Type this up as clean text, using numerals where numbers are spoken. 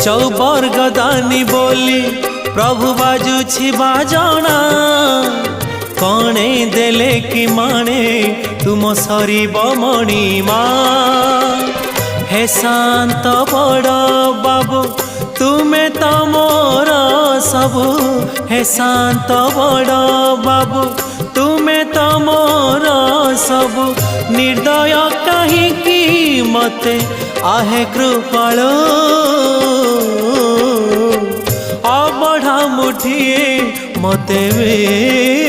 चौबर्ग दानी बोली प्रभु बाजुछि बाजना कणे देले कि माने तुम सरीब मणिमा हे शांत बड़ बाबू तुमे तो मोर सबु हे शांत बड़ बाबू तुमे तो मोर सबु निर्दय कहीं मते आहे कृपाल अबढ़ा मुठिए मते वे